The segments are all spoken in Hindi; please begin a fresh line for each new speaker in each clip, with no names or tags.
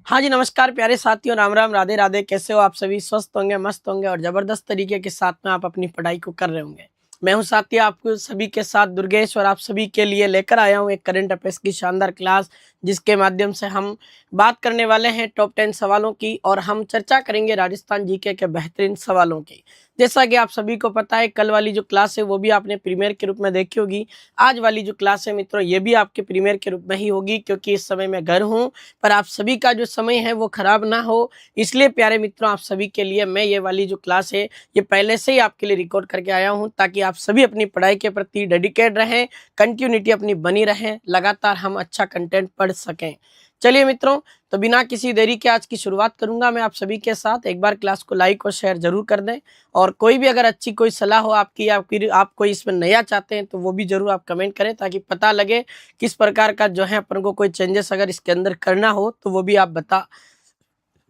हाँ जी, नमस्कार प्यारे साथियों, राम राम, राधे राधे। कैसे हो आप सभी? स्वस्थ होंगे, मस्त होंगे और ज़बरदस्त तरीके के साथ में आप अपनी पढ़ाई को कर रहे होंगे। मैं हूँ साथी आपको सभी के साथ दुर्गेश और आप सभी के लिए लेकर आया हूँ एक करंट अफेयर्स की शानदार क्लास, जिसके माध्यम से हम बात करने वाले हैं टॉप 10 सवालों की और हम चर्चा करेंगे राजस्थान जीके के बेहतरीन सवालों की। जैसा कि आप सभी को पता है, कल वाली जो क्लास है वो भी आपने प्रीमियर के रूप में देखी होगी। आज वाली जो क्लास है मित्रों, ये भी आपके प्रीमियर के रूप में ही होगी, क्योंकि इस समय मैं घर हूँ, पर आप सभी का जो समय है वो खराब ना हो, इसलिए प्यारे मित्रों आप सभी के लिए मैं ये वाली जो क्लास है ये पहले से ही आपके लिए रिकॉर्ड करके आया हूँ, ताकि आप सभी अपनी पढ़ाई के प्रति डेडिकेट रहें, कंटिन्यूटी अपनी बनी रहे, लगातार हम अच्छा कंटेंट पढ़ सकें। चलिए मित्रों, तो बिना किसी देरी के आज की शुरुआत करूंगा मैं आप सभी के साथ। एक बार क्लास को लाइक और शेयर जरूर कर दें, और कोई भी अगर अच्छी कोई सलाह हो आपकी या फिर आप कोई इसमें नया चाहते हैं तो वो भी जरूर आप कमेंट करें, ताकि पता लगे किस प्रकार का जो है अपन को कोई चेंजेस अगर इसके अंदर करना हो तो वो भी आप बता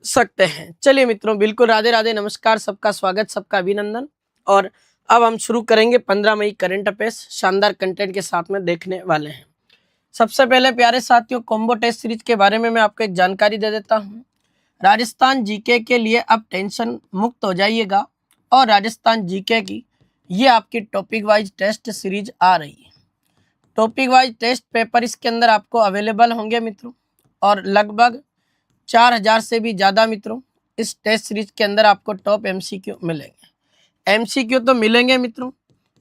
सकते हैं। चलिए मित्रों, बिल्कुल राधे राधे, नमस्कार, सबका स्वागत, सबका अभिनंदन। और अब हम शुरू करेंगे 15 मई करंट अफेयर्स शानदार कंटेंट के साथ में देखने वाले हैं। सबसे पहले प्यारे साथियों, कॉम्बो टेस्ट सीरीज के बारे में मैं आपको एक जानकारी दे देता हूँ। राजस्थान जीके के लिए अब टेंशन मुक्त हो जाइएगा, और राजस्थान जीके की ये आपकी टॉपिक वाइज टेस्ट सीरीज आ रही है। टॉपिक वाइज टेस्ट पेपर इसके अंदर आपको अवेलेबल होंगे मित्रों, और लगभग 4000 से भी ज़्यादा मित्रों इस टेस्ट सीरीज के अंदर आपको टॉप एमसीक्यू मिलेंगे। एमसीक्यू तो मिलेंगे मित्रों,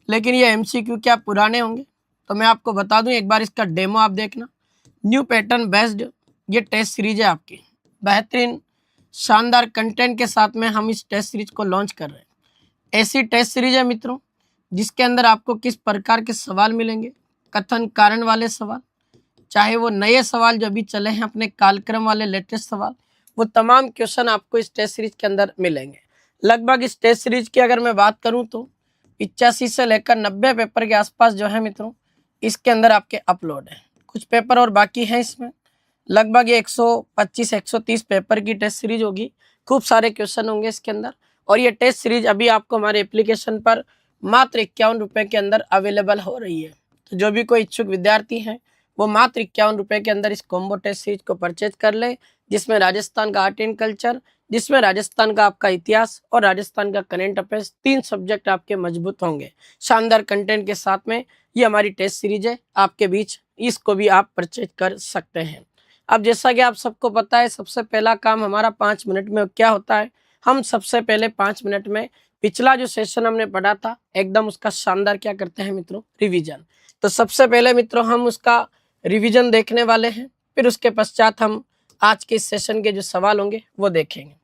लेकिन ये एमसीक्यू क्या पुराने होंगे? तो मैं आपको बता दूं, एक बार इसका डेमो आप देखना। न्यू पैटर्न बेस्ड ये टेस्ट सीरीज है आपकी, बेहतरीन शानदार कंटेंट के साथ में हम इस टेस्ट सीरीज को लॉन्च कर रहे हैं। ऐसी टेस्ट सीरीज है मित्रों जिसके अंदर आपको किस प्रकार के सवाल मिलेंगे, कथन कारण वाले सवाल, चाहे वो नए सवाल जो अभी चले हैं अपने कालक्रम वाले लेटेस्ट सवाल, वो तमाम क्वेश्चन आपको इस टेस्ट सीरीज के अंदर मिलेंगे। लगभग इस टेस्ट सीरीज की अगर मैं बात करूं तो 85 से लेकर 90 पेपर के आसपास जो है मित्रों इसके अंदर आपके अपलोड है। कुछ पेपर और बाकी हैं इसमें, लगभग ये 125-130 पेपर की टेस्ट सीरीज होगी। खूब सारे क्वेश्चन होंगे इसके अंदर, और ये टेस्ट सीरीज अभी आपको हमारे एप्लीकेशन पर मात्र 51 रुपये के अंदर अवेलेबल हो रही है। तो जो भी कोई इच्छुक विद्यार्थी हैं वो मात्र 51 रुपये के अंदर इस कॉम्बो टेस्ट सीरीज को परचेज कर ले, जिसमें राजस्थान का आर्ट एंड कल्चर, जिसमें राजस्थान का आपका इतिहास और राजस्थान का करंट अफेयर्स, 3 सब्जेक्ट आपके मजबूत होंगे शानदार कंटेंट के साथ में। ये हमारी टेस्ट सीरीज है आपके बीच, इसको भी आप परचेज कर सकते हैं। अब जैसा कि आप सबको पता है, सबसे पहला काम हमारा 5 मिनट में क्या होता है, हम सबसे पहले 5 मिनट में पिछला जो सेशन हमने पढ़ा था एकदम उसका शानदार क्या करते हैं मित्रों, रिवीजन। तो सबसे पहले मित्रों हम उसका रिवीजन देखने वाले हैं, फिर उसके पश्चात हम आज के इस सेशन के जो सवाल होंगे वो देखेंगे।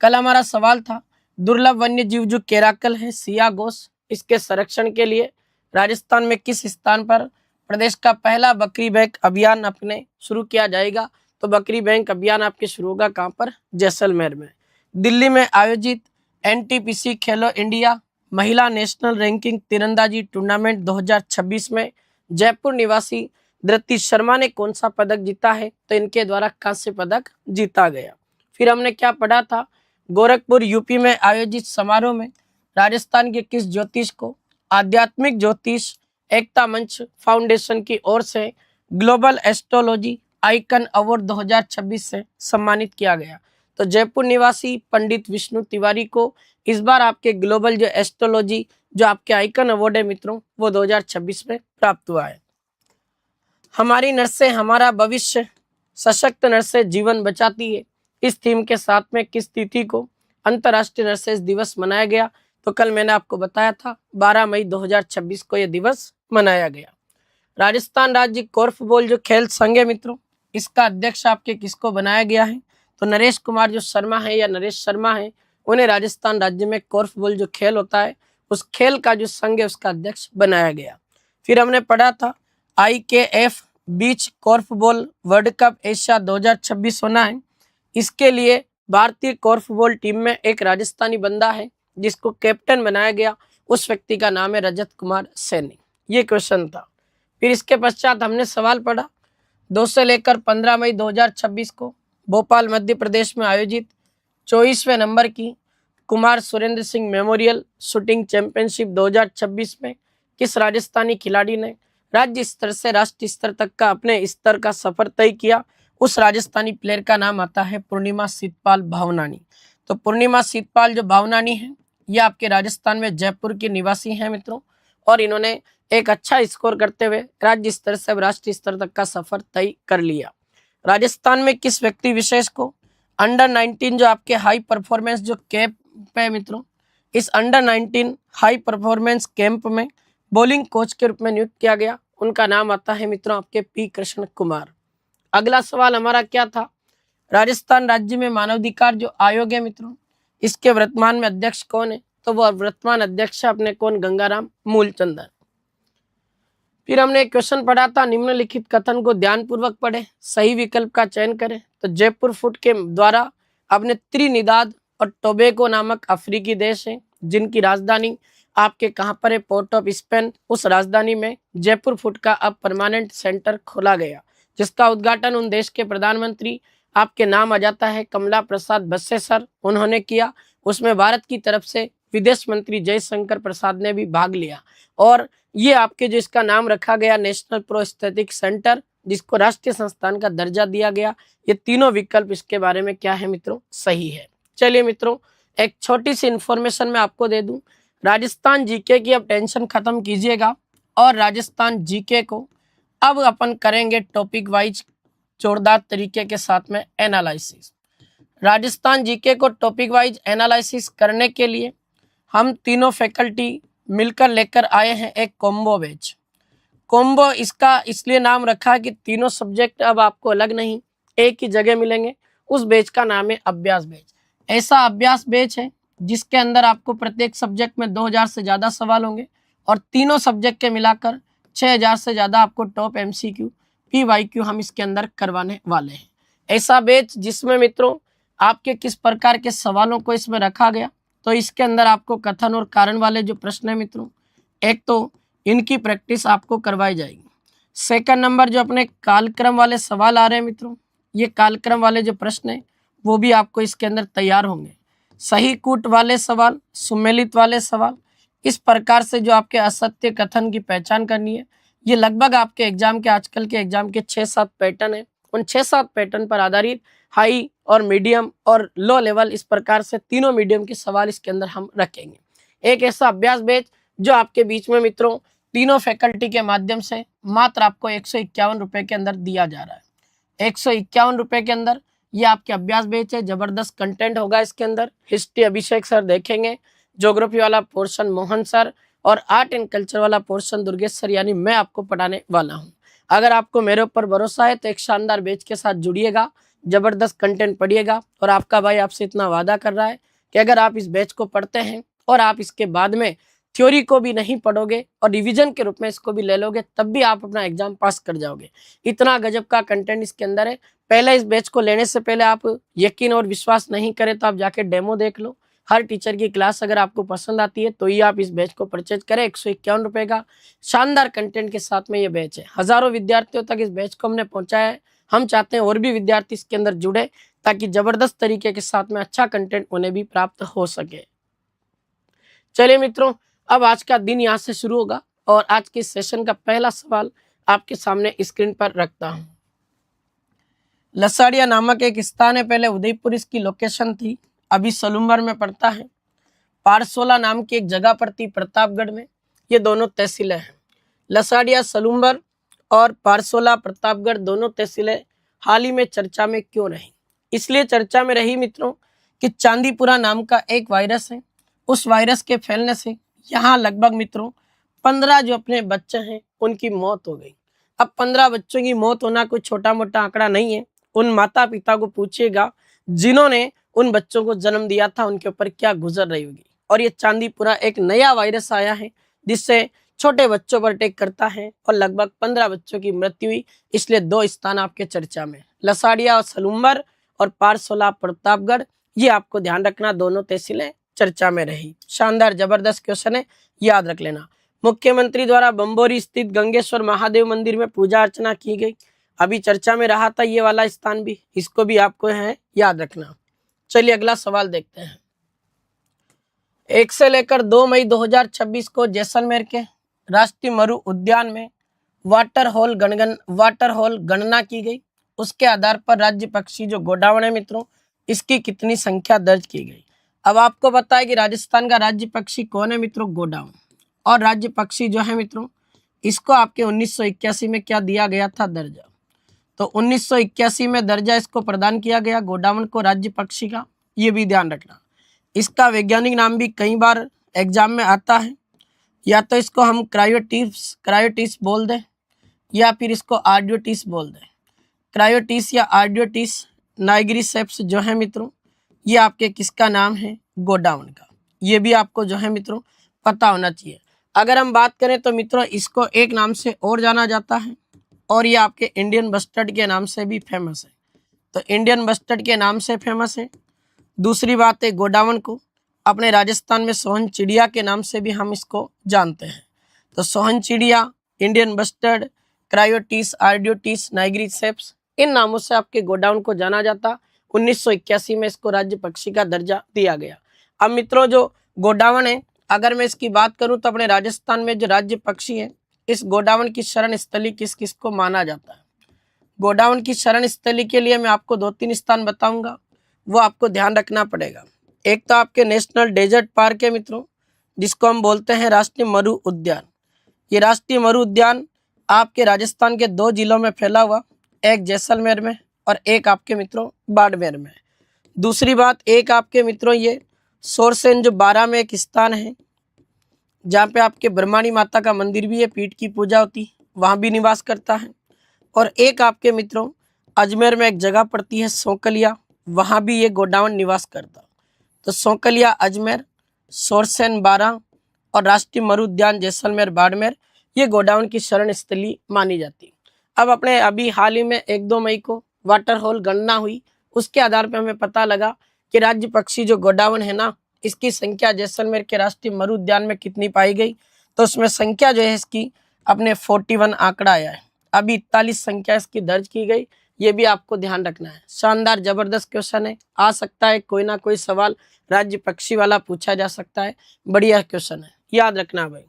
कल हमारा सवाल था, दुर्लभ वन्य जीव जो केराकल है सिया घोष, इसके संरक्षण के लिए राजस्थान में किस स्थान पर प्रदेश का पहला बकरी बैंक अभियान अपने शुरू किया जाएगा? तो बकरी बैंक अभियान आपके शुरू होगा कहाँ पर? जैसलमेर में। दिल्ली में आयोजित एनटीपीसी खेलो इंडिया महिला नेशनल रैंकिंग तीरंदाजी टूर्नामेंट 2026 में जयपुर निवासी धृति शर्मा ने कौन सा पदक जीता है? तो इनके द्वारा कांस्य पदक जीता गया। फिर हमने क्या पढ़ा था, गोरखपुर यूपी में आयोजित समारोह में राजस्थान के किस ज्योतिष को आध्यात्मिक ज्योतिष एकता मंच फाउंडेशन की ओर से ग्लोबल एस्ट्रोलॉजी आइकन अवार्ड 2026 से सम्मानित किया गया? तो जयपुर निवासी पंडित विष्णु तिवारी को इस बार आपके ग्लोबल जो एस्ट्रोलॉजी जो आपके आइकन अवार्ड है मित्रों वो 2026 में प्राप्त हुआ है। हमारी नर्सें हमारा भविष्य, सशक्त नर्सें जीवन बचाती है, इस थीम के साथ में किस तिथि को अंतर्राष्ट्रीय नर्सेज दिवस मनाया गया? तो कल मैंने आपको बताया था 12 मई 2026 को यह दिवस मनाया गया। राजस्थान राज्य कोर्फबॉल जो खेल संघ है मित्रों, इसका अध्यक्ष आपके किसको बनाया गया है? तो नरेश कुमार जो शर्मा है या नरेश शर्मा है, उन्हें राजस्थान राज्य में कोर्फबॉल जो खेल होता है उस खेल का जो संघ है उसका अध्यक्ष बनाया गया। फिर हमने पढ़ा था IKF बीच कोर्फबॉल वर्ल्ड कप एशिया 2026 होना है। इसके लिए भारतीय कोर्फबॉल टीम में एक राजस्थानी बंदा है जिसको कैप्टन बनाया गया, उस व्यक्ति का नाम है रजत कुमार सैनी। ये क्वेश्चन था। फिर इसके पश्चात हमने सवाल पढ़ा, 2 से लेकर 15 मई 2026 को भोपाल मध्य प्रदेश में आयोजित 24वें नंबर की Kumar Surendra Singh memorial shooting championship 2026 में किस राजस्थानी खिलाड़ी ने राज्य स्तर से राष्ट्रीय स्तर तक का अपने स्तर का सफर तय किया? उस राजस्थानी प्लेयर का नाम आता है पूर्णिमा सीतपाल भावनानी। तो पूर्णिमा सीतपाल जो भावनानी है ये आपके राजस्थान में जयपुर के निवासी हैं मित्रों, और इन्होंने एक अच्छा स्कोर करते हुए राज्य स्तर से राष्ट्रीय स्तर तक का सफर तय कर लिया। राजस्थान में किस व्यक्ति विशेष को अंडर 19 जो आपके हाई परफॉर्मेंस जो कैंप है मित्रों, इस अंडर 19 हाई परफॉर्मेंस कैंप में बॉलिंग कोच के रूप में नियुक्त किया गया, उनका नाम आता है मित्रों आपके पी कृष्ण कुमार। अगला सवाल हमारा क्या था, राजस्थान राज्य में मानवाधिकार जो आयोग है मित्रों, इसके वर्तमान में अध्यक्ष कौन है? तो वह वर्तमान अध्यक्ष अपने कौन, गंगाराम मूलचंदर। फिर हमने एक क्वेश्चन पढ़ा था, निम्नलिखित कथन को ध्यानपूर्वक पढ़े, सही विकल्प का चयन करें। तो जयपुर फुट के द्वारा अपने त्रिनिदाद और टोबैगो नामक अफ्रीकी देश है जिनकी राजधानी आपके कहां पर है, पोर्ट ऑफ स्पेन, उस राजधानी में जयपुर फुट का अब परमानेंट सेंटर खोला गया, जिसका उद्घाटन उन देश के प्रधानमंत्री आपके नाम आ जाता है कमला प्रसाद बसेसर, उन्होंने किया। उसमें भारत की तरफ से विदेश मंत्री जयशंकर प्रसाद ने भी भाग लिया, और ये आपके जो इसका नाम रखा गया नेशनल प्रोस्थेटिक सेंटर, जिसको राष्ट्रीय संस्थान का दर्जा दिया गया। ये तीनों विकल्प इसके बारे में क्या है मित्रों, सही है। चलिए मित्रों, एक छोटी सी इंफॉर्मेशन मैं आपको दे दूं, राजस्थान जीके की अब टेंशन खत्म कीजिएगा, और राजस्थान जीके को अब अपन करेंगे टॉपिक वाइज जोरदार तरीके के साथ में एनालिसिस। राजस्थान जीके को टॉपिक वाइज एनालिसिस करने के लिए हम तीनों फैकल्टी मिलकर लेकर आए हैं एक कॉम्बो बैच। कॉम्बो इसका इसलिए नाम रखा कि तीनों सब्जेक्ट अब आपको अलग नहीं एक ही जगह मिलेंगे, उस बैच का नाम है अभ्यास बैच। ऐसा अभ्यास बैच है जिसके अंदर आपको प्रत्येक सब्जेक्ट में 2000 से ज़्यादा सवाल होंगे, और तीनों सब्जेक्ट के मिलाकर 6000 से ज़्यादा आपको टॉप MCQ PYQ हम इसके अंदर करवाने वाले हैं। ऐसा बैच जिसमें मित्रों आपके किस प्रकार के सवालों को इसमें रखा गया, तो इसके अंदर आपको कथन और कारण वाले जो प्रश्न है मित्रों, एक तो इनकी प्रैक्टिस आपको करवाई जाएगी। सेकंड नंबर जो अपने कालक्रम वाले सवाल आ रहे हैं मित्रों, ये कालक्रम वाले जो प्रश्न है वो भी आपको इसके अंदर तैयार होंगे। सही कूट वाले सवाल, सुमेलित वाले सवाल, इस प्रकार से जो आपके असत्य कथन की पहचान करनी है, ये लगभग आपके एग्जाम के आजकल के एग्जाम के 6-7 पैटर्न है। उन 6-7 पैटर्न पर आधारित हाई और मीडियम और लो लेवल, इस प्रकार से तीनों मीडियम के सवाल इसके अंदर हम रखेंगे। एक ऐसा अभ्यास बैच जो आपके बीच में मित्रों तीनों फैकल्टी के माध्यम से मात्र आपको 151 रुपए के अंदर दिया जा रहा है। 151 रुपए के अंदर ये आपके अभ्यास बैच है। जबरदस्त कंटेंट होगा इसके अंदर। हिस्ट्री अभिषेक सर देखेंगे, ज्योग्राफी वाला पोर्शन मोहन सर, और आर्ट एंड कल्चर वाला पोर्शन दुर्गेश सर, यानी मैं आपको पढ़ाने वाला हूँ। अगर आपको मेरे ऊपर भरोसा है तो एक शानदार बैच के साथ जुड़िएगा, जबरदस्त कंटेंट पढ़िएगा, और आपका भाई आपसे इतना वादा कर रहा है कि अगर आप इस बैच को पढ़ते हैं और आप इसके बाद में थ्योरी को भी नहीं पढ़ोगे और रिवीजन के रूप में इसको भी ले लोगे, तब भी आप अपना एग्जाम पास कर जाओगे। इतना गजब का कंटेंट इसके अंदर है। पहले इस बैच को लेने से पहले आप यकीन और विश्वास नहीं करें तो आप जाके डेमो देख लो। हर टीचर की क्लास अगर आपको पसंद आती है तो ही आप इस बैच को परचेज करें। 151 रुपए का शानदार कंटेंट के साथ में ये बैच है। हजारों विद्यार्थियों तक इस बैच को हमने पहुंचाया है। हम चाहते हैं और भी विद्यार्थी इसके अंदर जुड़े, ताकि जबरदस्त तरीके के साथ में अच्छा कंटेंट उन्हें भी प्राप्त हो सके। चलिए मित्रों, अब आज का दिन यहाँ से शुरू होगा, और आज के सेशन का पहला सवाल आपके सामने स्क्रीन पर रखता हूँ। लसाड़िया नामक एक स्थान है, पहले उदयपुर इसकी लोकेशन थी, अभी सलूम्बर में पड़ता है। पारसोला नाम की एक जगह पड़ती प्रतापगढ़ में। ये दोनों तहसीलें हैं, लसाड़िया सलूम्बर और पारसोला प्रतापगढ़, दोनों तहसीलें हाल ही में चर्चा में क्यों रही? इसलिए चर्चा में रही मित्रों कि चांदीपुरा नाम का एक वायरस है, उस वायरस के फैलने से यहाँ लगभग मित्रों 15 जो अपने बच्चे हैं उनकी मौत हो गई। अब 15 बच्चों की मौत होना कोई छोटा मोटा आंकड़ा नहीं है। उन माता पिता को पूछिएगा जिन्होंने उन बच्चों को जन्म दिया था, उनके ऊपर क्या गुजर रही होगी। और ये चांदीपुरा एक नया वायरस आया है जिससे छोटे बच्चों पर अटैक करता है, और लगभग 15 बच्चों की मृत्यु हुई। इसलिए 2 स्थान आपके चर्चा में, लसाड़िया और सलूम्बर और पारसोला प्रतापगढ़, ये आपको ध्यान रखना, दोनों तहसीलें चर्चा में रही। शानदार जबरदस्त क्वेश्चन है, याद रख लेना। मुख्यमंत्री द्वारा बम्बोरी स्थित गंगेश्वर महादेव मंदिर में पूजा अर्चना की गई, अभी चर्चा में रहा था ये वाला स्थान भी, इसको भी आपको है याद रखना। चलिए अगला सवाल देखते हैं। 1 से लेकर 2 मई 2026 को जैसलमेर के राष्ट्रीय मरु उद्यान में वाटर होल गणना की गई। उसके आधार पर राज्य पक्षी जो गोडावण है मित्रों, इसकी कितनी संख्या दर्ज की गई। अब आपको पता है कि राजस्थान का राज्य पक्षी कौन है मित्रों, गोडावण। और राज्य पक्षी जो है मित्रों, इसको आपके 1981 में क्या दिया गया था, दर्जा। तो 1981 में दर्जा इसको प्रदान किया गया गोडावण को राज्य पक्षी का, ये भी ध्यान रखना। इसका वैज्ञानिक नाम भी कई बार एग्जाम में आता है, या तो इसको हम क्रायोटिस बोल दें, या फिर इसको आर्डियोटिस बोल दें। क्रायोटिस या आर्डियोटिस नाइग्रीसेप्स जो है मित्रों, ये आपके किसका नाम है, गोडावण का। ये भी आपको जो है मित्रों पता होना चाहिए। अगर हम बात करें तो मित्रों, इसको एक नाम से और जाना जाता है, और ये आपके इंडियन बस्टर्ड के नाम से भी फेमस है। तो इंडियन बस्टर्ड के नाम से फेमस है। दूसरी बात है, गोडावण को अपने राजस्थान में सोहन चिड़िया के नाम से भी हम इसको जानते हैं। तो सोहन चिड़िया, इंडियन बस्टर्ड, क्रायोटिस, आर्डियोटिस, नाइग्रीसेप्स, इन नामों से आपके गोडावण को जाना जाता। 1981 में इसको राज्य पक्षी का दर्जा दिया गया। अब मित्रों, जो गोडावण है, अगर मैं इसकी बात करूं तो अपने राजस्थान में जो राज्य पक्षी है, इस गोडावण की शरण स्थली किस किस को माना जाता है। गोडावण की शरण स्थली के लिए मैं आपको 2-3 स्थान बताऊंगा, वो आपको ध्यान रखना पड़ेगा। एक तो आपके नेशनल डेजर्ट पार्क है मित्रों, जिसको हम बोलते हैं राष्ट्रीय मरु उद्यान। ये राष्ट्रीय मरु उद्यान आपके राजस्थान के 2 जिलों में फैला हुआ, एक जैसलमेर में और एक आपके मित्रों बाड़मेर में। दूसरी बात, एक आपके मित्रों ये सोरसेन जो 12 में एक स्थान है, जहाँ पे आपके ब्रह्माणी माता का मंदिर भी है, पीठ की पूजा होती, वहाँ भी निवास करता है। और एक आपके मित्रों अजमेर में एक जगह पड़ती है सोकलिया, वहाँ भी ये गोडावण निवास करता। तो सोकलिया, अजमेर, सोरसेन 12 और राष्ट्रीय मरु उद्यान जैसलमेर बाड़मेर, ये गोडावण की शरण स्थली मानी जाती। अब अपने अभी हाल ही में 1-2 मई को वाटर होल गणना हुई, उसके आधार पर हमें पता लगा कि राज्य पक्षी जो गोडावण है ना, इसकी संख्या जैसलमेर के राष्ट्रीय मरु उद्यान में कितनी पाई गई, तो उसमें संख्या जो है इसकी अपने 41 आंकड़ा आया है। अभी 41 संख्या इसकी दर्ज की गई, ये भी आपको ध्यान रखना है। शानदार जबरदस्त क्वेश्चन है, आ सकता है कोई ना कोई सवाल राज्य पक्षी वाला पूछा जा सकता है, बढ़िया क्वेश्चन है, याद रखना भाई।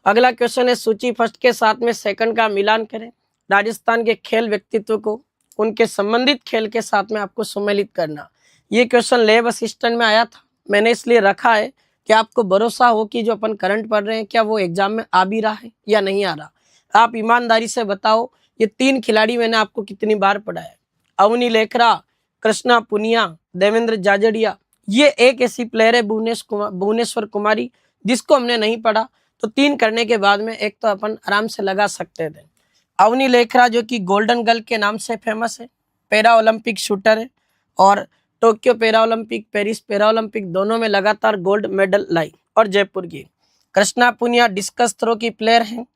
अगला क्वेश्चन है, सूची फर्स्ट के साथ में सेकंड का मिलान करें। राजस्थान के खेल व्यक्तित्व को उनके संबंधित खेल के साथ में आपको सम्मिलित करना। ये क्वेश्चन लैब असिस्टेंट में आया था, मैंने इसलिए रखा है कि आपको भरोसा हो कि जो अपन करंट पढ़ रहे हैं, क्या वो एग्जाम में आ भी रहा है या नहीं आ रहा। आप ईमानदारी से बताओ, ये 3 खिलाड़ी मैंने आपको कितनी बार पढ़ाया। अवनी लेखरा, कृष्णा पुनिया, देवेंद्र जाजड़िया, ये एक ऐसी प्लेयर है भुवनेश्वर कुमारी, जिसको हमने नहीं पढ़ा। तो 3 करने के बाद में एक तो अपन आराम से लगा सकते थे। अवनी लेखरा जो कि गोल्डन गर्ल के नाम से फेमस है, पैरा ओलंपिक शूटर है, और Tokyo para Olympic, Paris para Olympic दोनों में लगातार गोल्ड मेडल लाई, और जयपुर की। कृष्णा पुनिया डिस्कस थ्रो की प्लेयर हैं,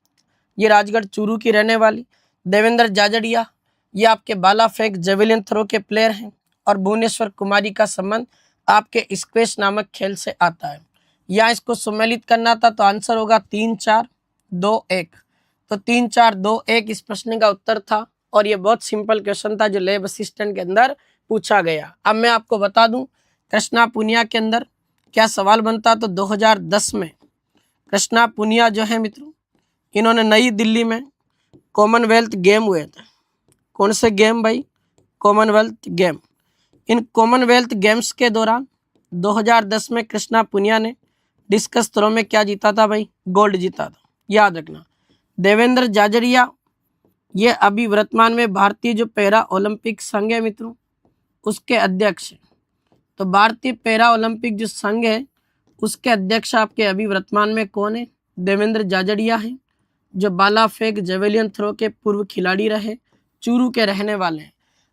ये राजगढ़ चूरू की रहने वाली। देवेंद्र जाजड़िया, ये आपके बाला फेंक जेवलिन थ्रो के प्लेयर हैं, और भुवनेश्वर कुमारी का संबंध आपके स्क्वैश नामक खेल से आता है। यहाँ इसको सम्मिलित करना था, तो आंसर होगा 3-4-2-1। तो 3-4-2-1 इस प्रश्न का उत्तर था, और ये बहुत सिंपल क्वेश्चन था जो लैब असिस्टेंट के अंदर पूछा गया। अब मैं आपको बता दूं, कृष्णा पुनिया के अंदर क्या सवाल बनता। तो 2010 में कृष्णा पुनिया जो है मित्रों, इन्होंने नई दिल्ली में कॉमनवेल्थ गेम हुए थे। कौन से गेम भाई, Commonwealth game. In Commonwealth games के दौरान 2010 में कृष्णा पुनिया ने डिस्कस थ्रो में क्या जीता था भाई, गोल्ड जीता था, याद रखना। देवेंद्र जाजड़िया, ये अभी वर्तमान में भारतीय जो पैरा ओलंपिक संघ है मित्रों, उसके अध्यक्ष है। तो भारतीय पैरा ओलंपिक जो संघ है, उसके अध्यक्ष आपके अभी वर्तमान में कौन है, देवेंद्र जाजड़िया है, जो बाला फेंक जेवलियन थ्रो के पूर्व खिलाड़ी रहे, चूरू के रहने वाले हैं।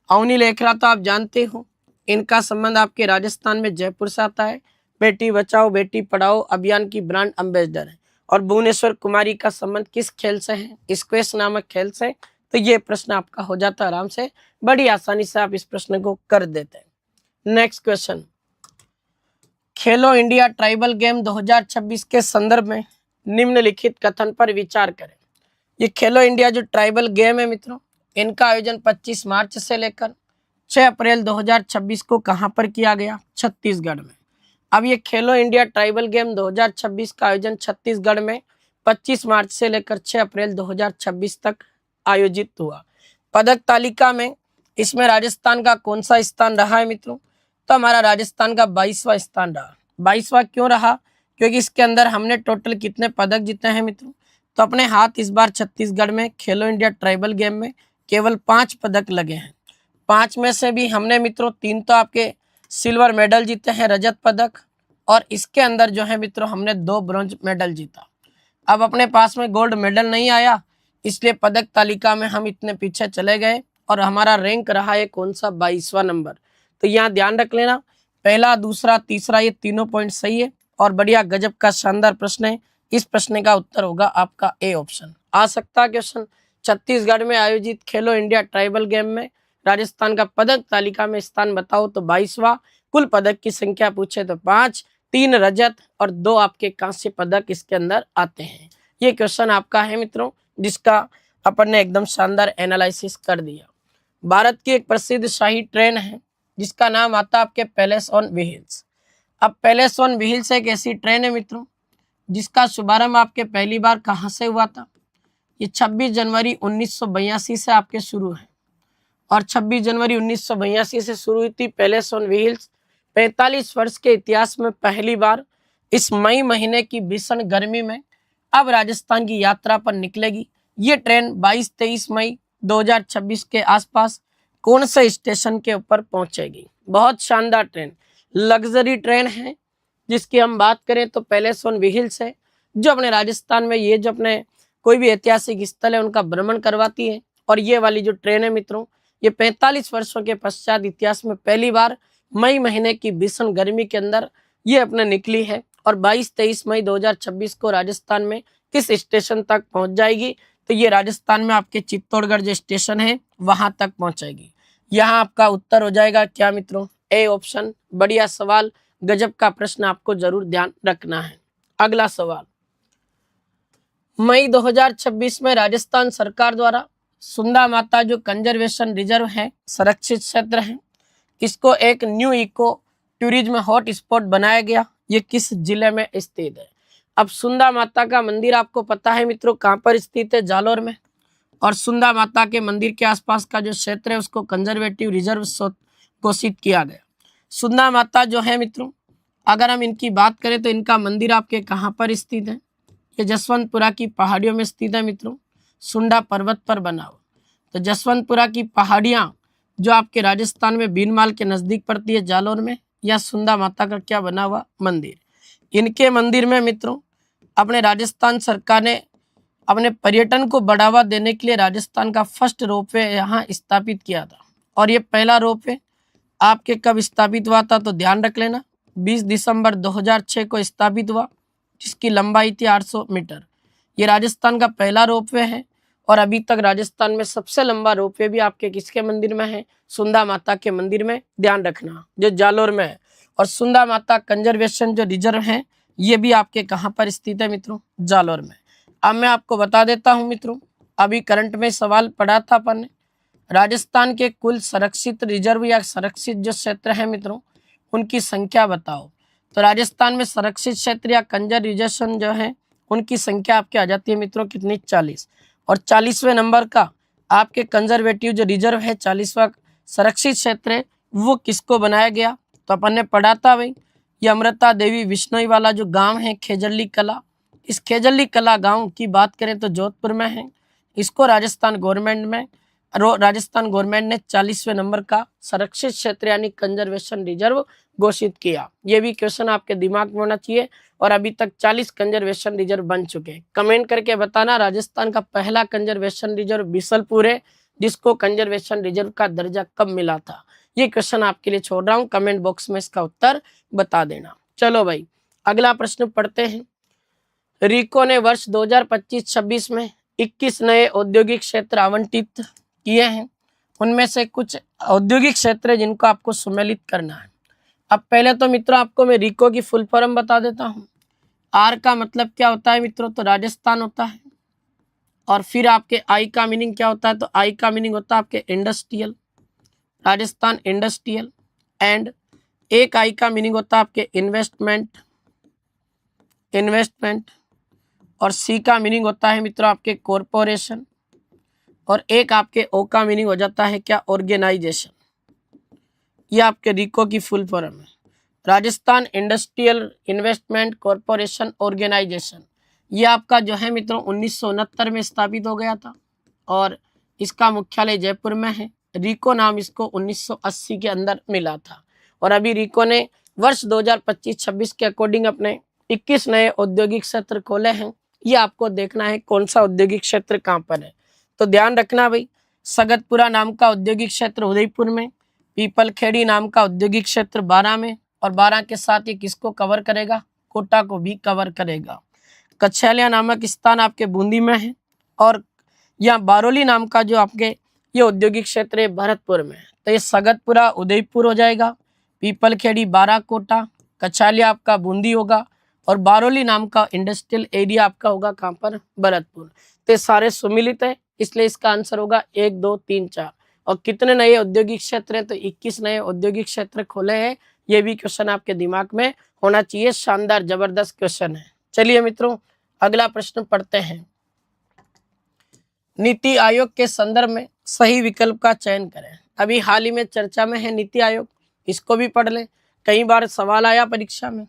अवनी लेखरा तो आप जानते हो, इनका संबंध आपके राजस्थान में जयपुर से आता है, बेटी बचाओ बेटी पढ़ाओ अभियान की ब्रांड एम्बेसडर है। और भुवनेश्वर कुमारी का संबंध किस खेल से है, स्क्वैश नामक खेल से। तो ये प्रश्न आपका हो जाता आराम से, बड़ी आसानी से आप इस प्रश्न को कर देते हैं। नेक्स्ट क्वेश्चन, खेलो इंडिया ट्राइबल गेम 2026 के संदर्भ में निम्नलिखित कथन पर विचार करें। ये खेलो इंडिया जो ट्राइबल गेम है मित्रों, इनका आयोजन 25 मार्च से लेकर 6 अप्रैल 2026 को कहां पर किया गया, छत्तीसगढ़ में। अब ये खेलो इंडिया ट्राइबल गेम 2026 का आयोजन छत्तीसगढ़ में 25 मार्च से लेकर 6 अप्रैल 2026 तक आयोजित हुआ। पदक तालिका में इसमें राजस्थान का कौन सा स्थान रहा है मित्रों? तो हमारा राजस्थान का 22वां स्थान रहा। 22वां क्यों रहा? क्योंकि इसके अंदर हमने टोटल कितने पदक जीते हैं मित्रों? तो अपने हाथ इस बार छत्तीसगढ़ में खेलो इंडिया ट्राइबल गेम में केवल 5 पदक लगे हैं। 5 में से भी हमने मित्रों 3 तो आपके सिल्वर मेडल जीते हैं, रजत पदक, और इसके अंदर जो है मित्रों हमने 2 ब्रॉन्ज मेडल जीता। अब अपने पास में गोल्ड मेडल नहीं आया, इसलिए पदक तालिका में हम इतने पीछे चले गए और हमारा रैंक रहा है कौन सा? 22वां नंबर। तो यहाँ ध्यान रख लेना, पहला, दूसरा, तीसरा ये तीनों पॉइंट सही है और बढ़िया गजब का शानदार प्रश्न है। इस प्रश्न का उत्तर होगा आपका ए ऑप्शन। आ सकता है क्वेश्चन, छत्तीसगढ़ में आयोजित खेलो इंडिया ट्राइबल गेम में राजस्थान का पदक तालिका में स्थान बताओ तो 22वां। कुल पदक की संख्या पूछे तो 5, 3 रजत और 2 आपके कांस्य पदक इसके अंदर आते हैं। ये क्वेश्चन आपका है मित्रों, जिसका अपन ने एकदम शानदार एनालिसिस कर दिया। भारत की एक प्रसिद्ध शाही ट्रेन है जिसका नाम आता है आपके पैलेस ऑन व्हील्स। अब पैलेस ऑन व्हील्स एक ऐसी ट्रेन है मित्रों जिसका शुभारंभ आपके पहली बार कहाँ से हुआ था? ये 26 जनवरी 1982 से आपके शुरू है और 26 जनवरी 1982 से शुरू हुई थी पैलेस ऑन व्हील्स। 45 वर्ष के इतिहास में पहली बार इस मई महीने की भीषण गर्मी में अब राजस्थान की यात्रा पर निकलेगी। ये ट्रेन 22-23 मई 2026 के आसपास कौन से स्टेशन के ऊपर पहुंचेगी? बहुत शानदार ट्रेन, लग्जरी ट्रेन है जिसकी हम बात करें तो पैलेस ऑन व्हील्स है, जो अपने राजस्थान में ये जो अपने कोई भी ऐतिहासिक स्थल है उनका भ्रमण करवाती है। और ये वाली जो ट्रेन है मित्रों, ये 45 वर्षों के पश्चात इतिहास में पहली बार मई महीने की भीषण गर्मी के अंदर ये अपने निकली है और 22-23 मई 2026 को राजस्थान में किस स्टेशन तक पहुंच जाएगी? तो ये राजस्थान में आपके चित्तौड़गढ़ जो स्टेशन है वहां तक पहुंचेगी। यहाँ आपका उत्तर हो जाएगा क्या मित्रों? A option. बढ़िया सवाल, गजब का प्रश्न, आपको जरूर ध्यान रखना है। अगला सवाल, मई 2026 में राजस्थान सरकार द्वारा सुंदा माता जो कंजर्वेशन रिजर्व है, संरक्षित क्षेत्र है, इसको एक new eco tourism hot spot बनाया गया। ये किस जिले में स्थित है? अब सुंदा माता का मंदिर आपको पता है मित्रों कहाँ पर स्थित है? जालोर में। और सुंदा माता के मंदिर के आसपास का जो क्षेत्र है उसको कंजर्वेटिव रिजर्व घोषित किया गया। सुंदा माता जो है मित्रों, अगर हम इनकी बात करें तो इनका मंदिर आपके कहाँ पर स्थित है? ये जसवंतपुरा की पहाड़ियों में स्थित है मित्रों, सुंडा पर्वत पर बना हुआ। तो जसवंतपुरा की पहाड़ियाँ जो आपके राजस्थान में बीनमाल के नजदीक पड़ती है, जालोर में, या सुंदा माता का क्या बना हुआ? मंदिर। इनके मंदिर में मित्रों अपने राजस्थान सरकार ने अपने पर्यटन को बढ़ावा देने के लिए राजस्थान का फर्स्ट रोपवे यहाँ स्थापित किया था। और ये पहला रोपवे आपके कब स्थापित हुआ था? तो ध्यान रख लेना, 20 दिसंबर 2006 को स्थापित हुआ, जिसकी लंबाई थी 800 मीटर। ये राजस्थान का पहला रोपवे है और अभी तक राजस्थान में सबसे लंबा रोपवे भी आपके किसके मंदिर में है? सुंदा माता के मंदिर में। ध्यान रखना, जो जालोर में है। और सुंदा माता कंजर्वेशन जो रिजर्व है ये भी आपके कहाँ पर स्थित है मित्रों? जालोर में। अब मैं आपको बता देता हूँ मित्रों, अभी करंट में सवाल पढ़ा था अपन ने, राजस्थान के कुल संरक्षित रिजर्व या संरक्षित जो क्षेत्र है मित्रों उनकी संख्या बताओ। तो राजस्थान में संरक्षित क्षेत्र या कंजर्वेशन जो है उनकी संख्या आपके आ जाती है मित्रों कितनी? 40। और 40वें नंबर का आपके कंजर्वेटिव जो रिजर्व है, 40वां संरक्षित क्षेत्र है, वो किसको बनाया गया? तो अपन ने पढ़ा था भाई, ये अमृता देवी बिश्नोई वाला जो गांव है खेजल्ली कला, इस खेजल्ली कला गांव की बात करें तो जोधपुर में है। इसको राजस्थान गवर्नमेंट ने 40वें नंबर का संरक्षित क्षेत्र यानी कंजर्वेशन रिजर्व घोषित किया। ये भी क्वेश्चन आपके दिमाग में होना चाहिए। और अभी तक 40 कंजर्वेशन रिजर्व बन चुके हैं। कमेंट करके बताना राजस्थान का पहला कंजर्वेशन रिजर्व बिसलपुर है, जिसको कंजर्वेशन रिजर्व का दर्जा कब मिला था? ये क्वेश्चन आपके लिए छोड़ रहा हूँ, कमेंट बॉक्स में इसका उत्तर बता देना। चलो भाई अगला प्रश्न पढ़ते हैं। रिको ने वर्ष 2025-26 में 21 नए औद्योगिक क्षेत्र आवंटित किए हैं। उनमें से कुछ औद्योगिक क्षेत्र है जिनको आपको सम्मिलित करना है। अब पहले तो मित्रों आपको मैं रिको की फुल फॉर्म बता देता हूँ। आर का मतलब क्या होता है मित्रों? तो राजस्थान होता है। और फिर आपके आई का मीनिंग क्या होता है? तो आई का मीनिंग होता है आपके इंडस्ट्रियल, राजस्थान इंडस्ट्रियल। एंड एक आई का मीनिंग होता है आपके इन्वेस्टमेंट। और सी का मीनिंग होता है मित्रों आपके कॉरपोरेशन। और एक आपके ओ का मीनिंग हो जाता है क्या, ऑर्गेनाइजेशन। ये आपके रिको की फुल फॉर्म है, Rajasthan Industrial Investment Corporation Organisation. ये आपका जो है मित्रों 1969 में स्थापित हो गया था और इसका मुख्यालय जयपुर में है। रिको नाम इसको 1980 के अंदर मिला था और अभी रिको ने वर्ष 2025-26 के अकॉर्डिंग अपने 21 नए औद्योगिक क्षेत्र खोले हैं। ये आपको देखना है कौन सा औद्योगिक क्षेत्र कहाँ पर है। तो ध्यान रखना भाई, सगतपुरा नाम का औद्योगिक क्षेत्र उदयपुर में, पीपलखेड़ी नाम का औद्योगिक क्षेत्र 12 में, और 12 के साथ ये किसको कवर करेगा, कोटा को भी कवर करेगा। कछैलिया नामक स्थान आपके बूंदी में है और यहाँ बारोली नाम का जो आपके ये औद्योगिक क्षेत्र है भरतपुर में। तो ये सगतपुरा उदयपुर हो जाएगा, पीपलखेड़ी 12 कोटा, कछैलिया आपका बूंदी होगा और बारोली नाम का इंडस्ट्रियल एरिया आपका होगा कहाँ पर, भरतपुर। तो ये सारे सुमिलित है, इसलिए इसका आंसर होगा 1 2 3 4। और कितने नए औद्योगिक क्षेत्र हैं, तो 21 नए औद्योगिक क्षेत्र खोले हैं। ये भी क्वेश्चन आपके दिमाग में होना चाहिए, शानदार जबरदस्त क्वेश्चन है। चलिए मित्रों अगला प्रश्न पढ़ते हैं। नीति आयोग के संदर्भ में सही विकल्प का चयन करें। अभी हाल ही में चर्चा में है नीति आयोग, इसको भी पढ़ लें, कई बार सवाल आया परीक्षा में।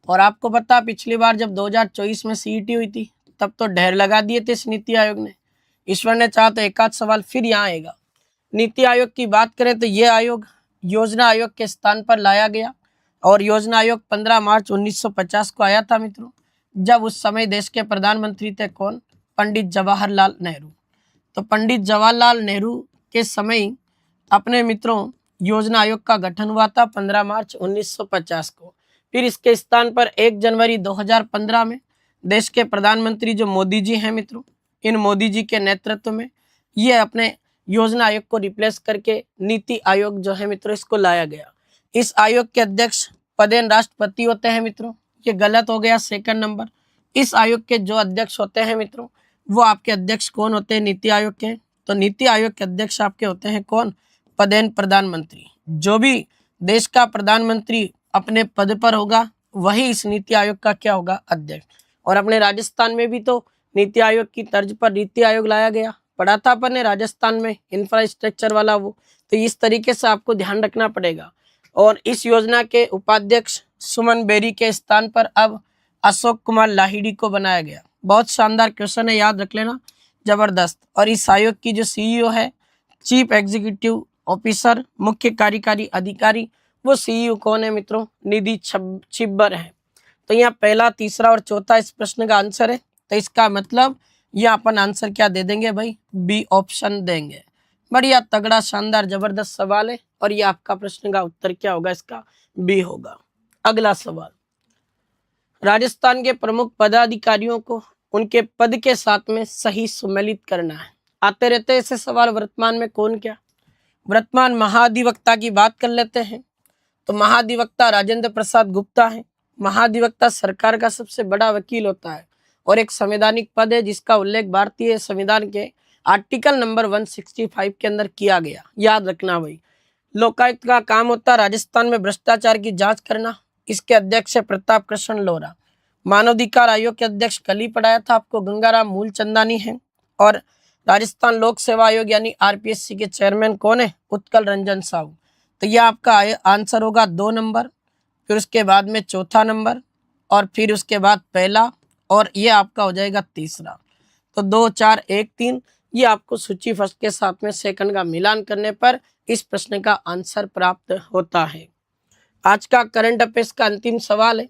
और आपको पता पिछली बार जब 2024 में सीईटी हुई थी तब तो ढेर लगा दिए थे इस नीति आयोग ने। ईश्वर ने चाहा तो एक आध सवाल फिर यहाँ आएगा। नीति आयोग की बात करें तो ये आयोग योजना आयोग के स्थान पर लाया गया और योजना आयोग 15 मार्च 1950 को आया था मित्रों, जब उस समय देश के प्रधानमंत्री थे कौन, पंडित जवाहरलाल नेहरू। तो पंडित जवाहरलाल नेहरू के समय अपने मित्रों योजना आयोग का गठन हुआ था 15 मार्च 1950 को। फिर इसके स्थान पर 1 जनवरी 2015 में देश के प्रधानमंत्री जो मोदी जी हैं मित्रों, इन मोदी जी के नेतृत्व में ये अपने योजना आयोग को रिप्लेस करके नीति आयोग जो है मित्रों इसको लाया गया। इस आयोग के अध्यक्ष पदेन राष्ट्रपति होते हैं मित्रों, ये गलत हो गया 2nd नंबर। इस आयोग के जो अध्यक्ष होते हैं मित्रों वो आपके अध्यक्ष कौन होते हैं नीति आयोग के, तो नीति आयोग के अध्यक्ष आपके होते हैं कौन, पदेन प्रधानमंत्री। जो भी देश का प्रधानमंत्री अपने पद पर होगा वही इस नीति आयोग का क्या होगा, अध्यक्ष। और अपने राजस्थान में भी तो नीति आयोग की तर्ज पर नीति आयोग लाया गया, पढ़ा था अपन ने राजस्थान में इंफ्रास्ट्रक्चर वाला वो। तो इस तरीके से आपको ध्यान रखना पड़ेगा। और इस योजना के उपाध्यक्ष सुमन बेरी के स्थान पर अब अशोक कुमार लाहिड़ी को बनाया गया। बहुत शानदार क्वेश्चन है, याद रख लेना, जबरदस्त। और इस आयोग की जो सीईओ है, चीफ एग्जीक्यूटिव ऑफिसर, मुख्य कार्यकारी अधिकारी, वो सीईओ कौन है मित्रों, निधि छिब्बर है। तो यहाँ पहला, तीसरा और चौथा इस प्रश्न का आंसर है। तो इसका मतलब यहाँ अपन आंसर क्या दे देंगे भाई, बी ऑप्शन देंगे। बढ़िया तगड़ा शानदार जबरदस्त सवाल है और ये आपका प्रश्न का उत्तर क्या होगा, इसका बी होगा। अगला सवाल, राजस्थान के प्रमुख पदाधिकारियों को उनके पद के साथ में सही सुमेलित करना है। आते रहते हैं ऐसे सवाल, वर्तमान में कौन क्या। वर्तमान महाधिवक्ता की बात कर लेते हैं तो महाधिवक्ता राजेंद्र प्रसाद गुप्ता है। महाधिवक्ता सरकार का सबसे बड़ा वकील होता है और एक संवैधानिक पद है जिसका उल्लेख भारतीय संविधान के आर्टिकल नंबर 165 के अंदर किया गया, याद रखना भाई। लोकायुक्त का काम होता है राजस्थान में भ्रष्टाचार की जांच करना, इसके अध्यक्ष है प्रताप कृष्ण लोहरा। मानवाधिकार आयोग के अध्यक्ष कल ही पढ़ाया था आपको, गंगाराम मूलचंदानी है। और राजस्थान लोक सेवा आयोग यानी आरपीएससी के चेयरमैन कौन है, उत्कल रंजन साहू। तो यह आपका आंसर होगा 2 नंबर, फिर उसके बाद में चौथा नंबर और फिर उसके बाद पहला, और ये आपका हो जाएगा तीसरा। तो 2 4 1 3 ये आपको सूची फर्स्ट के साथ में सेकंड का मिलान करने पर इस प्रश्न का आंसर प्राप्त होता है। आज का करंट अफेयर्स का अंतिम सवाल है।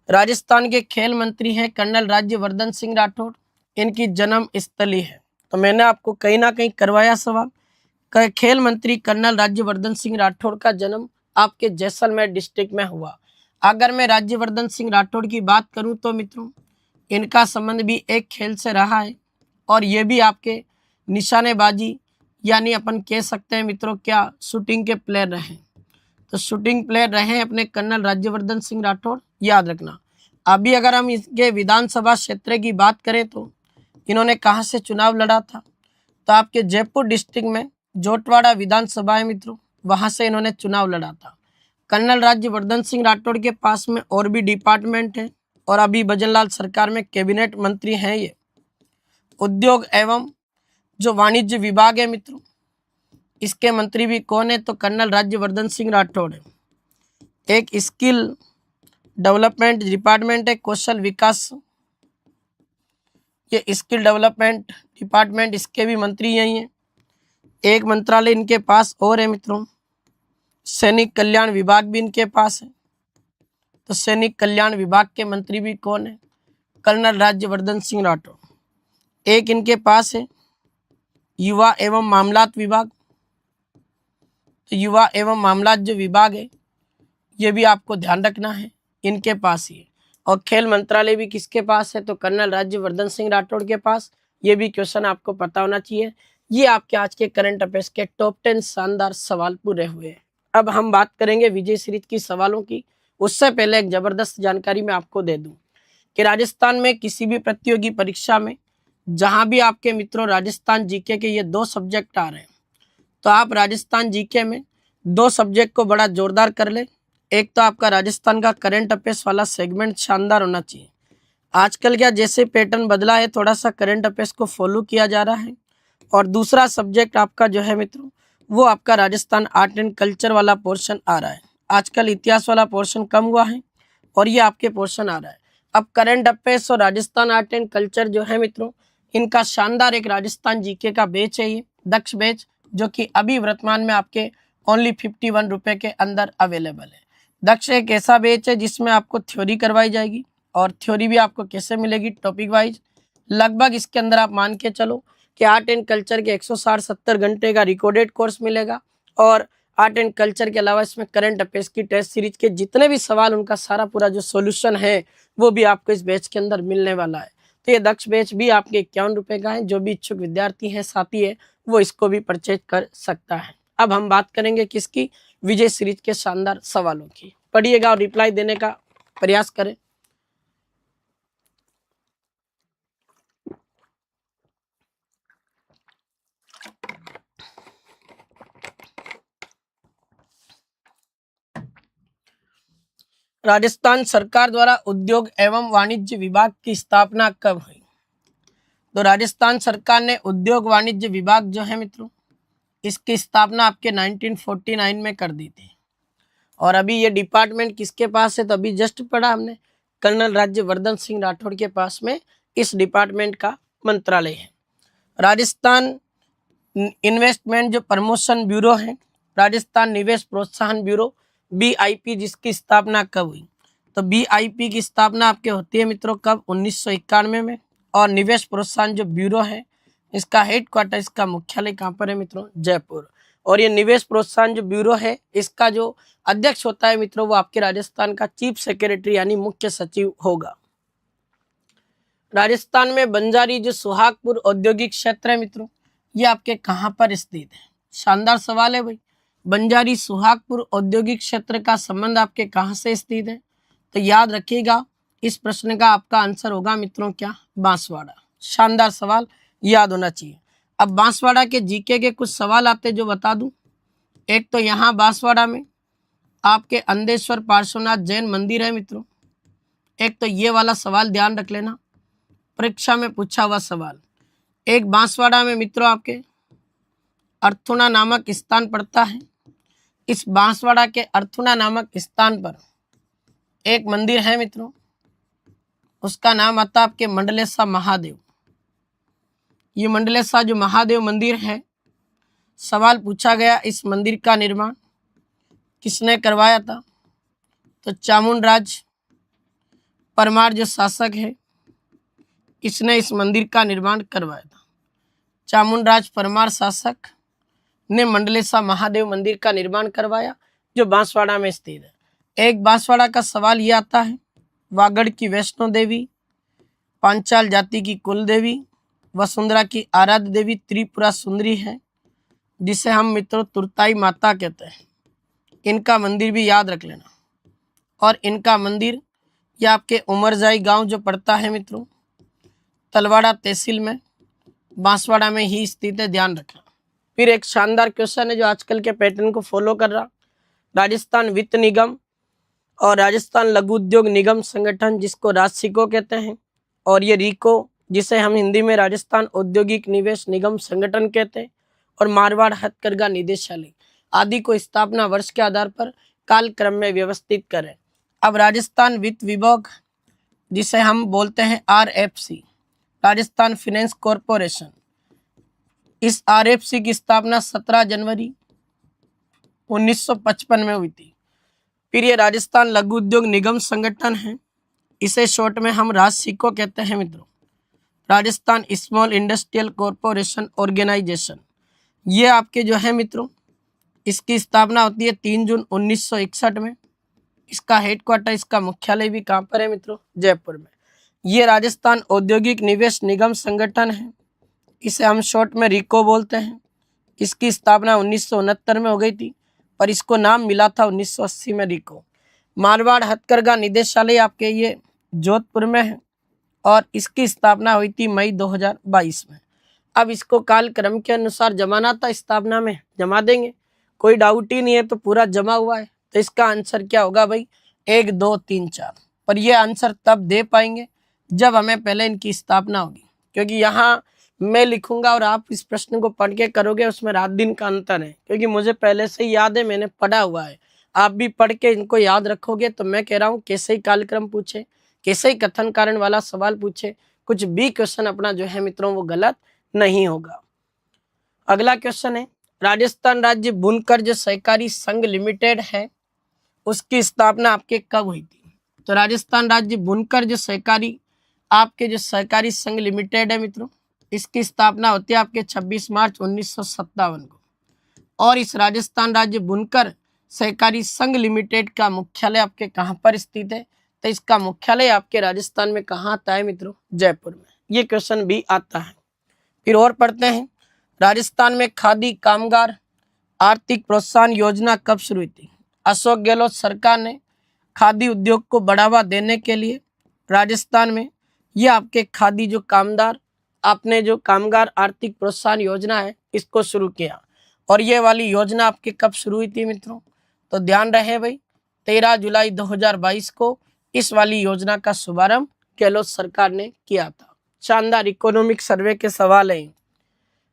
राजस्थान के खेल मंत्री हैं कर्नल राज्यवर्धन सिंह राठौड़, इनकी जन्म स्थली है। तो मैंने आपको कहीं ना कहीं करवाया सवाल, खेल मंत्री कर्नल राज्यवर्धन सिंह राठौड़ का जन्म आपके जैसलमेर डिस्ट्रिक्ट में हुआ। अगर मैं राज्यवर्धन सिंह राठौड़ की बात करूं तो मित्रों इनका संबंध भी एक खेल से रहा है और ये भी आपके निशानेबाजी यानी अपन कह सकते हैं मित्रों क्या, शूटिंग के प्लेयर रहे। तो शूटिंग प्लेयर रहे अपने कर्नल राज्यवर्धन सिंह राठौड़, याद रखना। अभी अगर हम इसके विधानसभा क्षेत्र की बात करें तो इन्होंने कहाँ से चुनाव लड़ा था, तो आपके जयपुर डिस्ट्रिक्ट में जोटवाड़ा विधानसभा है मित्रों, वहां से इन्होंने चुनाव लड़ा था। कर्नल राज्यवर्धन सिंह राठौड़ के पास में और भी डिपार्टमेंट है और अभी भजनलाल सरकार में कैबिनेट मंत्री हैं। ये उद्योग एवं जो वाणिज्य विभाग है मित्रों, इसके मंत्री भी कौन है? तो कर्नल राज्यवर्धन सिंह राठौड़ है। एक स्किल डेवलपमेंट डिपार्टमेंट है, कौशल विकास, ये स्किल डेवलपमेंट डिपार्टमेंट, इसके भी मंत्री यही हैं। एक मंत्रालय इनके पास और है मित्रों, सैनिक कल्याण विभाग भी इनके पास है। तो सैनिक कल्याण विभाग के मंत्री भी कौन है? कर्नल राज्यवर्धन सिंह राठौड़। एक इनके पास है युवा एवं मामलात विभाग। तो युवा एवं मामलात जो विभाग है ये भी आपको ध्यान रखना है, इनके पास ही है। और खेल मंत्रालय भी किसके पास है? तो कर्नल राज्यवर्धन सिंह राठौड़ के पास। ये भी क्वेश्चन आपको पता होना चाहिए। ये आपके आज के करंट अफेयर्स के टॉप 10 शानदार सवाल पूरे हुए हैं। अब हम बात करेंगे विजय सीरीज की सवालों की। उससे पहले एक जबरदस्त जानकारी मैं आपको दे दूं कि राजस्थान में किसी भी प्रतियोगी परीक्षा में जहां भी आपके मित्रों राजस्थान जीके के ये 2 सब्जेक्ट आ रहे हैं, तो आप राजस्थान जीके में 2 सब्जेक्ट को बड़ा जोरदार कर ले। एक तो आपका राजस्थान का करंट अफेयर्स वाला सेगमेंट शानदार होना चाहिए। आजकल क्या जैसे पैटर्न बदला है, थोड़ा सा करंट अफेयर्स को फॉलो किया जा रहा है। और दूसरा सब्जेक्ट आपका जो है मित्रों, वो आपका राजस्थान आर्ट एंड कल्चर वाला पोर्शन आ रहा है। आजकल इतिहास वाला पोर्शन कम हुआ है और ये आपके पोर्शन आ रहा है। अब करंट अफेयर्स और राजस्थान आर्ट एंड कल्चर जो है मित्रों, इनका शानदार एक राजस्थान जीके का बैच है, ये दक्ष बैच, जो कि अभी वर्तमान में आपके ओनली 51 रुपये के अंदर अवेलेबल है। दक्ष एक ऐसा बैच है जिसमें आपको थ्योरी करवाई जाएगी, और थ्योरी भी आपको कैसे मिलेगी? Topic wise. लगभग इसके अंदर आप मान के चलो कि आर्ट एंड कल्चर के 160-70 घंटे का रिकॉर्डेड कोर्स मिलेगा। और आर्ट एंड कल्चर के अलावा इसमें करंट अफेयर्स की टेस्ट सीरीज के जितने भी सवाल, उनका सारा पूरा जो सॉल्यूशन है वो भी आपको इस बैच के अंदर मिलने वाला है। तो ये दक्ष बैच भी आपके 51 रुपये का है। जो भी इच्छुक विद्यार्थी है, साथी है, वो इसको भी परचेज कर सकता है। अब हम बात करेंगे किसकी? विजय सीरीज के शानदार सवालों की। पढ़िएगा और रिप्लाई देने का प्रयास करें। राजस्थान सरकार द्वारा उद्योग एवं वाणिज्य विभाग की स्थापना कब हुई? तो राजस्थान सरकार ने उद्योग वाणिज्य विभाग जो है मित्रों, इसकी स्थापना आपके 1949 में कर दी थी। और अभी ये डिपार्टमेंट किसके पास है? तो अभी जस्ट पढ़ा हमने, कर्नल राज्यवर्धन सिंह राठौड़ के पास में इस डिपार्टमेंट का मंत्रालय है। राजस्थान इन्वेस्टमेंट जो प्रमोशन ब्यूरो है, राजस्थान निवेश प्रोत्साहन ब्यूरो BIP, जिसकी स्थापना कब हुई? तो BIP की स्थापना आपके होती है मित्रों कब? 1991 में। और निवेश प्रोत्साहन जो ब्यूरो है, इसका हेडक्वार्टर, इसका मुख्यालय कहाँ पर है मित्रों? जयपुर। और ये निवेश प्रोत्साहन जो ब्यूरो है, इसका जो अध्यक्ष होता है मित्रों, वो आपके राजस्थान का चीफ सेक्रेटरी यानी मुख्य सचिव होगा। राजस्थान में बंजारी जो सुहागपुर औद्योगिक क्षेत्र है मित्रों, ये आपके कहाँ पर स्थित है? शानदार सवाल है भाई। बंजारी सुहागपुर औद्योगिक क्षेत्र का संबंध आपके कहाँ से स्थित है? तो याद रखिएगा, इस प्रश्न का आपका आंसर होगा मित्रों क्या? बांसवाड़ा। शानदार सवाल, याद होना चाहिए। अब बांसवाड़ा के जीके के कुछ सवाल आते जो बता दूं। एक तो यहाँ बांसवाड़ा में आपके अंधेश्वर पार्श्वनाथ जैन मंदिर है मित्रों। एक तो ये वाला सवाल ध्यान रख लेना, परीक्षा में पूछा हुआ सवाल। एक बांसवाड़ा में मित्रों आपके अर्थुना नामक स्थान पड़ता है। इस बांसवाड़ा के अर्थुना नामक स्थान पर एक मंदिर है मित्रों, उसका नाम आता है आपके मंडलेश्वर महादेव। ये मंडलेश्वर जो महादेव मंदिर है, सवाल पूछा गया इस मंदिर का निर्माण किसने करवाया था? तो चामुंडराज परमार जो शासक है, इसने इस मंदिर का निर्माण करवाया था। चामुंडराज परमार शासक ने मंडलेश्वर महादेव मंदिर का निर्माण करवाया, जो बांसवाड़ा में स्थित है। एक बांसवाड़ा का सवाल यह आता है, वागड़ की वैष्णो देवी, पांचाल जाति की कुल देवी, वसुंधरा की आराध्य देवी त्रिपुरा सुंदरी है, जिसे हम मित्रों तुरताई माता कहते हैं। इनका मंदिर भी याद रख लेना। और इनका मंदिर ये आपके उमरजाई गांव जो पड़ता है मित्रों, तलवाड़ा तहसील में, बांसवाड़ा में ही स्थित है, ध्यान रखना। फिर एक शानदार क्वेश्चन है जो आजकल के पैटर्न को फॉलो कर रहा। राजस्थान वित्त निगम और राजस्थान लघु उद्योग निगम संगठन, जिसको राजसिको कहते हैं, और ये रिको जिसे हम हिंदी में राजस्थान औद्योगिक निवेश निगम संगठन कहते हैं, और मारवाड़ हथकरघा निदेशालय आदि को स्थापना वर्ष के आधार पर कालक्रम में व्यवस्थित करें। अब राजस्थान वित्त विभाग, जिसे हम बोलते हैं RFC, राजस्थान फाइनेंस कॉरपोरेशन, इस RFC की स्थापना 17 जनवरी 1955 में हुई थी। फिर ये राजस्थान लघु उद्योग निगम संगठन है, इसे शॉर्ट में हम राजसिको कहते हैं मित्रों। Rajasthan Small Industrial Corporation Organisation, ये आपके जो है मित्रों, इसकी स्थापना होती है 3 जून 1961 में। इसका हेडक्वार्टर, इसका मुख्यालय भी कहाँ पर है मित्रों? जयपुर में। ये राजस्थान औद्योगिक निवेश निगम संगठन है, इसे हम शॉर्ट में रिको बोलते हैं। इसकी स्थापना 1969 में हो गई थी, पर इसको नाम मिला था 1980 में रिको। मारवाड़ हथकरघा निदेशालय आपके ये जोधपुर में है, और इसकी स्थापना हुई थी मई 2022 में। अब इसको कालक्रम के अनुसार जमाना था, स्थापना में जमा देंगे, कोई डाउट ही नहीं है, तो पूरा जमा हुआ है। तो इसका आंसर क्या होगा भाई? 1, 2, 3, 4। पर ये आंसर तब दे पाएंगे जब हमें पहले इनकी स्थापना होगी, क्योंकि यहाँ मैं लिखूंगा और आप इस प्रश्न को पढ़ के करोगे, उसमें रात दिन का अंतर है, क्योंकि मुझे पहले से ही याद है, मैंने पढ़ा हुआ है। आप भी पढ़ के इनको याद रखोगे तो मैं कह रहा हूँ कैसे ही कालक्रम पूछे, कैसे ही कथन कारण वाला सवाल पूछे, कुछ भी क्वेश्चन अपना जो है मित्रों वो गलत नहीं होगा। अगला क्वेश्चन है, राजस्थान राज्य बुनकर जो सहकारी संघ लिमिटेड है, उसकी स्थापना आपके कब हुई थी? तो राजस्थान राज्य बुनकर जो सहकारी आपके जो सहकारी संघ लिमिटेड है मित्रों, इसकी स्थापना होती है आपके 26 मार्च 1957 को। और इस राजस्थान राज्य बुनकर सहकारी संघ लिमिटेड का मुख्यालय आपके कहाँ पर स्थित है? तो इसका मुख्यालय आपके राजस्थान में कहाँ आता है मित्रों? जयपुर में। ये क्वेश्चन भी आता है। फिर और पढ़ते हैं, राजस्थान में खादी कामगार आर्थिक प्रोत्साहन योजना कब शुरू हुई थी? अशोक गहलोत सरकार ने खादी उद्योग को बढ़ावा देने के लिए राजस्थान में ये आपके खादी जो कामगार आर्थिक प्रोत्साहन योजना है, इसको शुरू किया। और ये वाली योजना आपके कब शुरू हुई थी मित्रों? तो ध्यान रहे भाई, 13 जुलाई 2022 को इस वाली योजना का शुभारंभ गहलोत सरकार ने किया था। शानदार इकोनॉमिक सर्वे के सवाल हैं।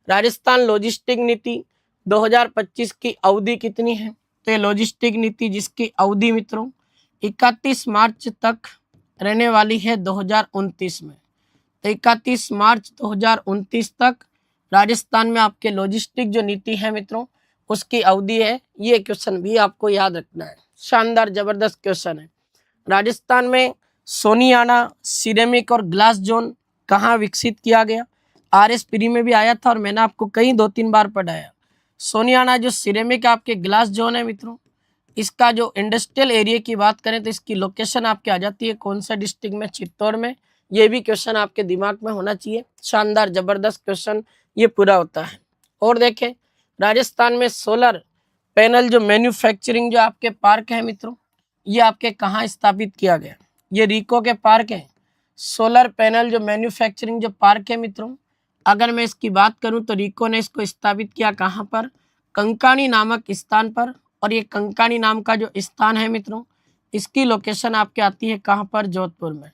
राजस्थान लॉजिस्टिक नीति 2025 की अवधि कितनी है? तो ये लॉजिस्टिक नीति जिसकी अवधि मित्रों 31 मार्च तक रहने वाली है 2029 में। तो 31 मार्च 2029 तक राजस्थान में आपके लॉजिस्टिक जो नीति है मित्रों, उसकी अवधि है। ये क्वेश्चन भी आपको याद रखना है। शानदार जबरदस्त क्वेश्चन है। राजस्थान में सोनियाना सिरेमिक और ग्लास जोन कहाँ विकसित किया गया? RS प्री में भी आया था और मैंने आपको कहीं 2-3 बार पढ़ाया। सोनियाना जो सिरेमिक आपके ग्लास जोन है मित्रों, इसका जो इंडस्ट्रियल एरिया की बात करें तो इसकी लोकेशन आपके आ जाती है कौन सा डिस्ट्रिक्ट में? चित्तौड़ में। ये भी क्वेश्चन आपके दिमाग में होना चाहिए। शानदार जबरदस्त क्वेश्चन ये पूरा होता है। और देखें, राजस्थान में सोलर पैनल जो मैन्युफैक्चरिंग जो आपके पार्क है मित्रों, ये आपके कहाँ स्थापित किया गया? ये रिको के पार्क है। सोलर पैनल जो मैन्युफैक्चरिंग जो पार्क है मित्रों, अगर मैं इसकी बात करूं तो रिको ने इसको स्थापित किया कहाँ पर? कंकाणी नामक स्थान पर। और ये कंकाणी नाम का जो स्थान है मित्रों, इसकी लोकेशन आपके आती है कहाँ पर? जोधपुर में।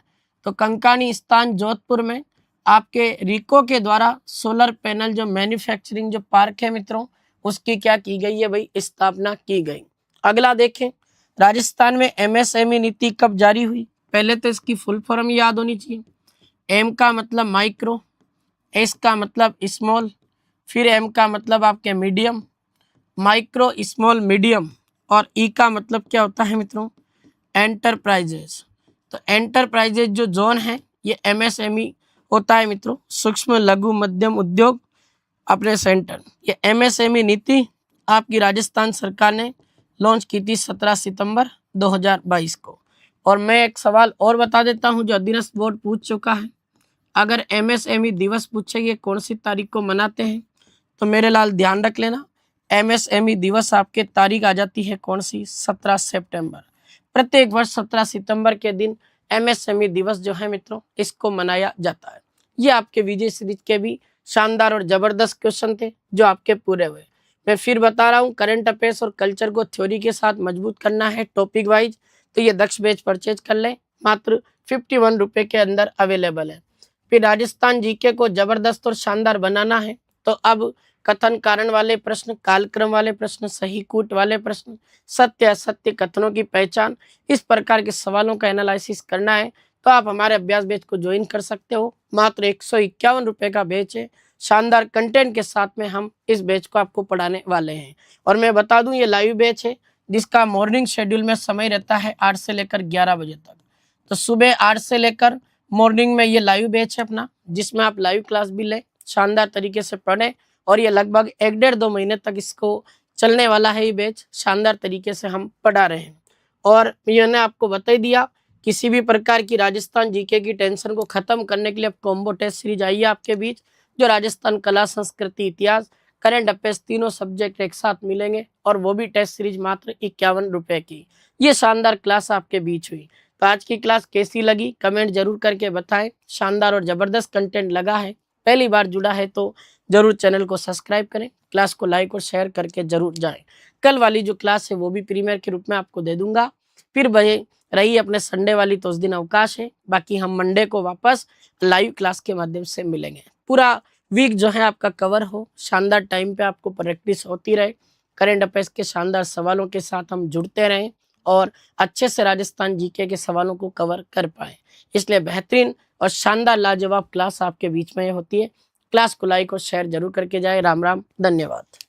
तो कंकाणी स्थान जोधपुर में आपके रिको के द्वारा सोलर पैनल जो मैन्युफैक्चरिंग जो पार्क है मित्रों, उसकी क्या की गई है भाई? स्थापना की गई। अगला देखें, राजस्थान में MSME नीति कब जारी हुई? पहले तो इसकी फुल फॉर्म याद होनी चाहिए। M का मतलब माइक्रो, S का मतलब स्मॉल, फिर M का मतलब आपके मीडियम, माइक्रो स्मॉल मीडियम, और E का मतलब क्या होता है मित्रों? एंटरप्राइजेज। तो एंटरप्राइजेज जो जोन है ये MSME होता है मित्रों, सूक्ष्म लघु मध्यम उद्योग अपने सेंटर। ये MSME नीति आपकी राजस्थान सरकार ने लॉन्च की थी 17 सितंबर 2022 को। और मैं एक सवाल और बता देता हूं जो अधीनस्थ बोर्ड पूछ चुका है। अगर MSME दिवस पूछेंगे कौन सी तारीख को मनाते हैं, तो मेरे लाल ध्यान रख लेना, MSME दिवस आपके तारीख आ जाती है कौन सी? 17 सितंबर। प्रत्येक वर्ष 17 सितंबर के दिन MSME दिवस जो है मित्रों, इसको मनाया जाता है। ये आपके विजय सीरीज के भी शानदार और जबरदस्त क्वेश्चन थे जो आपके पूरे हुए। मैं फिर बता रहा हूँ, करंट अफेयर्स और कल्चर को थ्योरी के साथ मजबूत करना है टॉपिक वाइज, तो ये दक्ष बैच परचेज कर लें। मात्र 51 रुपये के अंदर अवेलेबल है। फिर राजस्थान जीके को जबरदस्त और शानदार बनाना है तो अब कथन कारण वाले प्रश्न, कालक्रम वाले प्रश्न, सही कूट वाले प्रश्न, सत्य असत्य कथनों की पहचान, इस प्रकार के सवालों का एनालिसिस करना है तो आप हमारे अभ्यास बैच को ज्वाइन कर सकते हो। मात्र 151 रुपए का बैच है। शानदार कंटेंट के साथ में हम इस बैच को आपको पढ़ाने वाले हैं। और मैं बता दूं ये लाइव बैच है जिसका मॉर्निंग शेड्यूल में समय रहता है 8 से लेकर 11 बजे तक। तो सुबह 8 से लेकर मॉर्निंग में ये लाइव बैच है अपना, जिसमें आप लाइव क्लास भी लें, शानदार तरीके से पढ़ें और ये लगभग 1-1.5-2 महीने तक इसको चलने वाला है। ये बैच शानदार तरीके से हम पढ़ा रहे हैं। और मैंने आपको बता ही दिया, किसी भी प्रकार की राजस्थान जीके की टेंशन को खत्म करने के लिए कॉम्बो टेस्ट सीरीज आई है आपके बीच, जो राजस्थान कला, संस्कृति, इतिहास, करंट अफेयर्स तीनों सब्जेक्ट एक साथ मिलेंगे और वो भी टेस्ट सीरीज मात्र 51 रुपए की। ये शानदार क्लास आपके बीच हुई। तो आज की क्लास कैसी लगी कमेंट जरूर करके बताएं। शानदार और जबरदस्त कंटेंट लगा है, पहली बार जुड़ा है तो जरूर चैनल को सब्सक्राइब करें, क्लास को लाइक और शेयर करके जरूर जाएं। कल वाली जो क्लास है वो भी प्रीमियर के रूप में आपको दे दूंगा। फिर भाई रही अपने संडे वाली तो उस दिन अवकाश है, बाकी हम मंडे को वापस लाइव क्लास के माध्यम से मिलेंगे। पूरा वीक जो है आपका कवर हो, शानदार टाइम पे आपको प्रैक्टिस होती रहे, करंट अफेयर्स के शानदार सवालों के साथ हम जुड़ते रहें और अच्छे से राजस्थान जीके के सवालों को कवर कर पाए। इसलिए बेहतरीन और शानदार लाजवाब क्लास आपके बीच में होती है। क्लास को लाइक और शेयर जरूर करके जाए। राम राम, धन्यवाद।